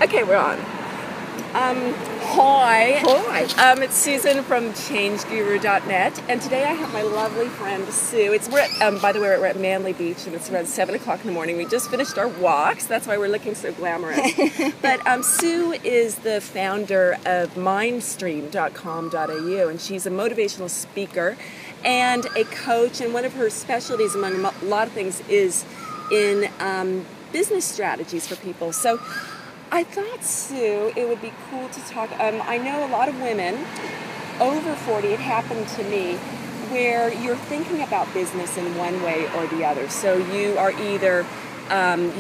Okay, we're on. Hi. Hi. It's Susan from ChangeGuru.net, and today I have my lovely friend Sue. By the way, we're at Manly Beach, and it's around 7 o'clock in the morning. We just finished our walks. That's why we're looking so glamorous. But Sue is the founder of Mindstream.com.au, and she's a motivational speaker and a coach, and one of her specialties, among a lot of things, is in business strategies for people. So I thought, Sue, it would be cool to talk. I know a lot of women over 40, it happened to me, where you're thinking about business in one way or the other. So you are either,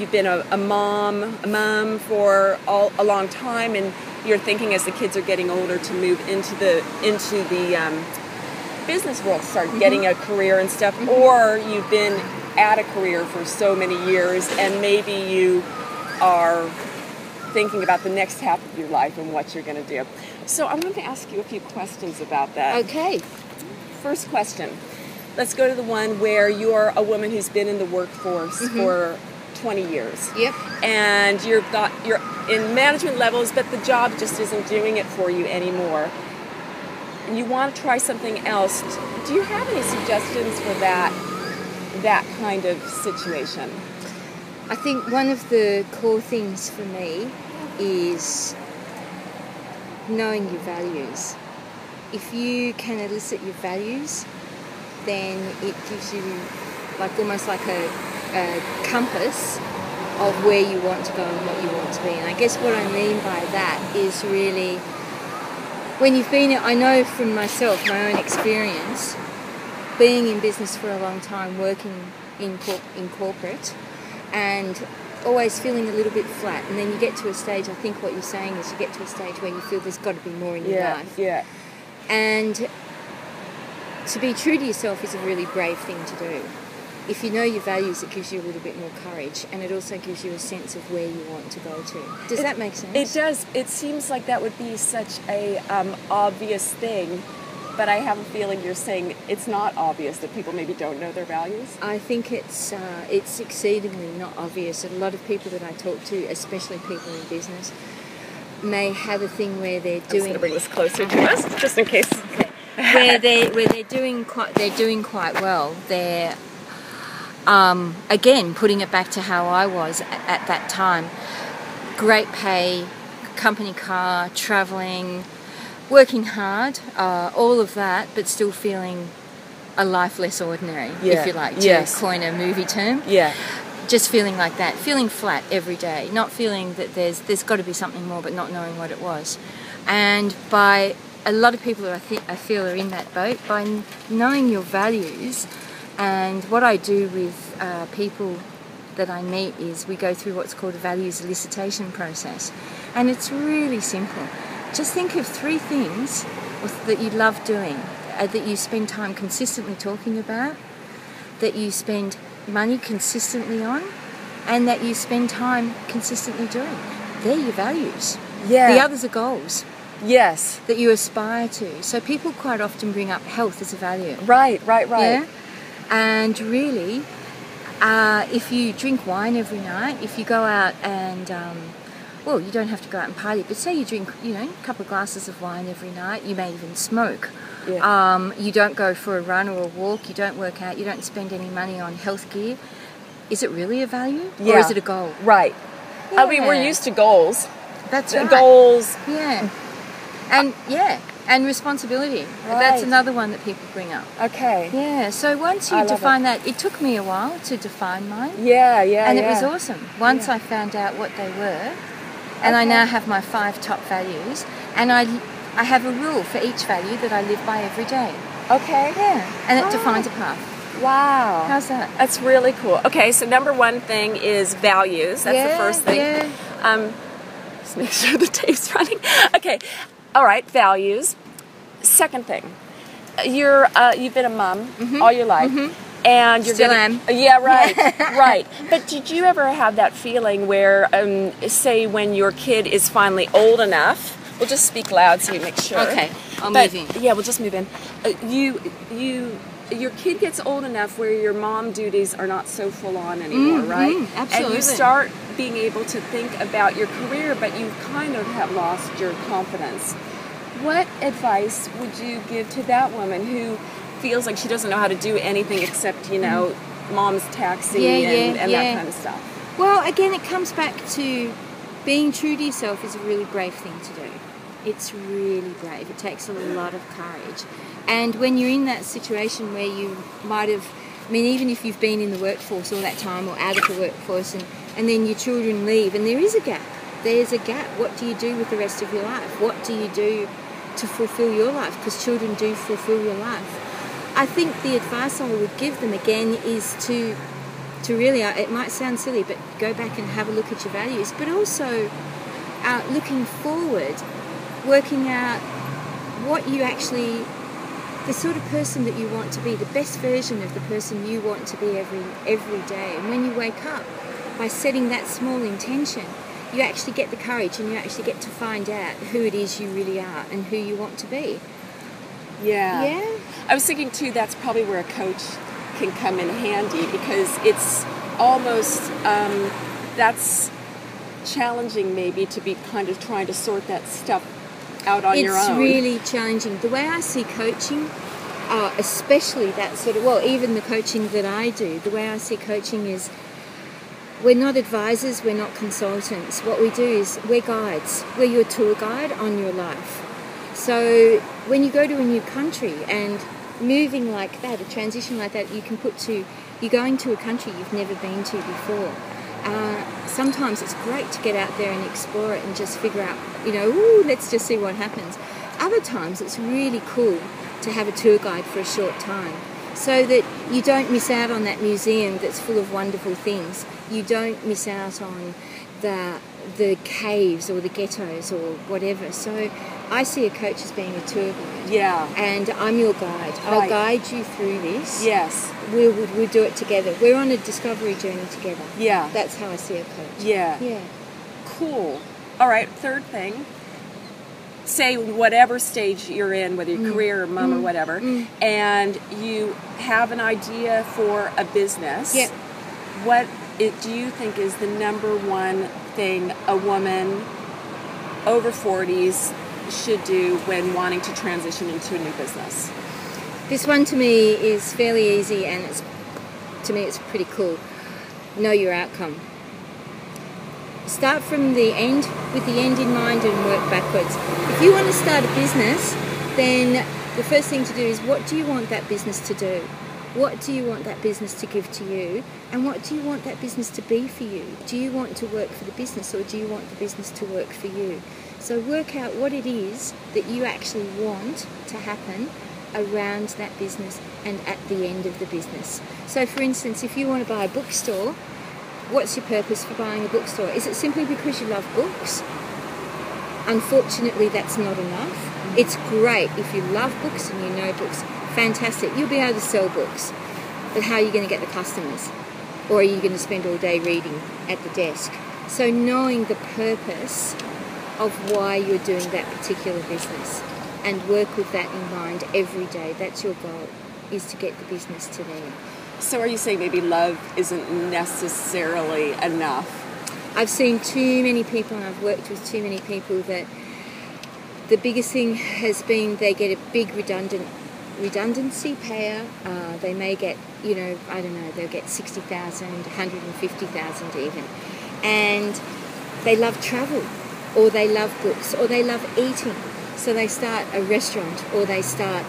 you've been a mom for a long time, and you're thinking as the kids are getting older to move into the business world, start getting a career and stuff, or you've been at a career for so many years, and maybe you are thinking about the next half of your life and what you're going to do. So I'm going to ask you a few questions about that. Okay. First question. Let's go to the one where you're a woman who's been in the workforce for 20 years. Yep. And you're in management levels, but the job just isn't doing it for you anymore. And you want to try something else. Do you have any suggestions for that kind of situation? I think one of the core things for me is knowing your values. If you can elicit your values, then it gives you almost like a compass of where you want to go and what you want to be. And I guess what I mean by that is really, when you've been, I know from myself, my own experience, being in business for a long time, working in corporate, and always feeling a little bit flat, and then you get to a stage, I think what you're saying is you get to a stage where you feel there's got to be more in your life. Yeah. And to be true to yourself is a really brave thing to do. If you know your values, it gives you a little bit more courage, and it also gives you a sense of where you want to go to. Does that make sense? It does. It seems like that would be such a obvious thing, but I have a feeling you're saying it's not obvious, that people maybe don't know their values. I think it's exceedingly not obvious. A lot of people that I talk to, especially people in business, may have a thing where they're doing. I'm just going to bring this closer to us, just in case. Okay. where they're doing quite well. They're again, putting it back to how I was at that time. Great pay, company car, traveling, working hard, all of that, but still feeling a life less ordinary, if you like to coin a movie term. Yeah. Just feeling like that, feeling flat every day, not feeling that there's got to be something more, but not knowing what it was. And by a lot of people who I feel are in that boat, by knowing your values. And what I do with people that I meet is we go through what's called a values elicitation process. And it's really simple. Just think of 3 things that you love doing, that you spend time consistently talking about, that you spend money consistently on, and that you spend time consistently doing. They're your values. Yeah. The others are goals. Yes. That you aspire to. So people quite often bring up health as a value. Right. Yeah? And really, if you drink wine every night, if you go out and, well, you don't have to go out and party, but say you drink, a couple of glasses of wine every night, you may even smoke. Yeah. You don't go for a run or a walk, you don't work out, you don't spend any money on health gear. Is it really a value? Yeah. Or is it a goal? Right. Yeah. I mean, we're used to goals. That's right. Goals. Yeah. And responsibility. Right. That's another one that people bring up. Okay. Yeah, so once you define that, it took me a while to define mine. Yeah. And it was awesome. Once I found out what they were, and I now have my 5 top values, and I have a rule for each value that I live by every day. Okay. Yeah, and it defines a path. Wow. How's that? That's really cool. Okay, so number 1 thing is values. That's the first thing. Yeah. Just make sure the tape's running. Okay. All right, values. Second thing, you've been a mom all your life, and you're Still am. Yeah, right, right. But did you ever have that feeling where, say, when your kid is finally old enough? We'll just speak loud so you make sure. Okay, I'll move in. Yeah, we'll just move in. You your kid gets old enough where your mom duties are not so full on anymore, right? Absolutely. And you start being able to think about your career, but you kind of have lost your confidence. What advice would you give to that woman who feels like she doesn't know how to do anything except, mom's taxi and that kind of stuff? Well, again, it comes back to being true to yourself is a really brave thing to do. It's really brave. It takes a lot of courage. And when you're in that situation where you might have, even if you've been in the workforce all that time or out of the workforce and then your children leave and there is a gap, there's a gap. What do you do with the rest of your life? What do you do to fulfill your life? Because children do fulfill your life. I think the advice I would give them again is to really, it might sound silly, but go back and have a look at your values, but also looking forward, working out what you actually, the sort of person that you want to be, the best version of the person you want to be every day. And when you wake up, by setting that small intention, you actually get the courage and you actually get to find out who it is you really are and who you want to be. Yeah. Yeah? I was thinking, too, that's probably where a coach can come in handy, because it's almost, that's challenging maybe to be kind of trying to sort that stuff out on your own. It's really challenging. The way I see coaching, especially that sort of, well, even the coaching that I do, the way I see coaching is we're not advisors, we're not consultants. What we do is we're guides. We're your tour guide on your life. So when you go to a new country and moving like that, a transition like that, you're going to a country you've never been to before. Sometimes it's great to get out there and explore it and just figure out, let's just see what happens. Other times it's really cool to have a tour guide for a short time so that you don't miss out on that museum that's full of wonderful things. You don't miss out on the caves or the ghettos or whatever. So I see a coach as being a tour guide. Yeah. And I'm your guide. I'll guide you through this. Yes. We'll do it together. We're on a discovery journey together. Yeah. That's how I see a coach. Yeah. Yeah. Cool. All right, third thing. Say whatever stage you're in, whether your career or mom or whatever, and you have an idea for a business. Yep. What do you think is the number one thing a woman over 40s should do when wanting to transition into a new business? This one to me is fairly easy, and to me it's pretty cool. Know your outcome. Start from the end, with the end in mind, and work backwards. If you want to start a business, then the first thing to do is, what do you want that business to do? What do you want that business to give to you? And what do you want that business to be for you? Do you want to work for the business, or do you want the business to work for you? So work out what it is that you actually want to happen around that business and at the end of the business. So for instance, if you want to buy a bookstore, what's your purpose for buying a bookstore? Is it simply because you love books? Unfortunately, that's not enough. It's great if you love books and you know books. Fantastic. You'll be able to sell books. But how are you going to get the customers? Or are you going to spend all day reading at the desk? So knowing the purpose of why you're doing that particular business and work with that in mind every day. That's your goal, is to get the business to there. So are you saying maybe love isn't necessarily enough? I've seen too many people, and I've worked with too many people, that the biggest thing has been they get a big redundancy payout. They may get, they'll get 60,000, 150,000 even. And they love travel, or they love books, or they love eating. So they start a restaurant, or they start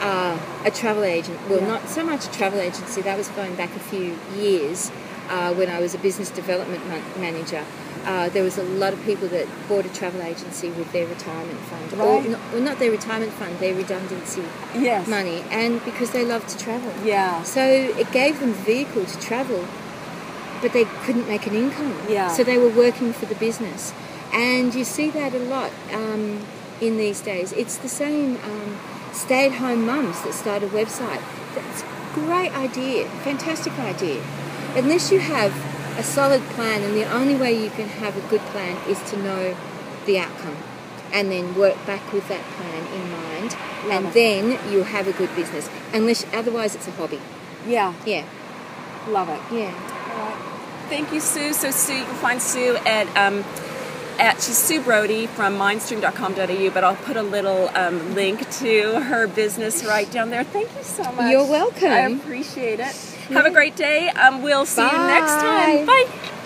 a travel agent. Well, not so much a travel agency. That was going back a few years when I was a business development manager. There was a lot of people that bought a travel agency with their retirement fund. Right. Or not their retirement fund, their redundancy money. And because they love to travel. Yeah. So it gave them the vehicle to travel, but they couldn't make an income. Yeah. So they were working for the business. And you see that a lot in these days. It's the same stay-at-home mums that start a website. That's a great idea, fantastic idea. Unless you have a solid plan, and the only way you can have a good plan is to know the outcome. and then work back with that plan in mind, Love and it. then you'll have a good business. Otherwise it's a hobby. Yeah. Yeah, Love it. yeah. All right. Thank you, Sue. So Sue, you can find Sue she's Sue Brody from mindstream.com.au, but I'll put a little link to her business right down there. Thank you so much. You're welcome. I appreciate it. Have a great day. We'll see you next Bye. time. Bye.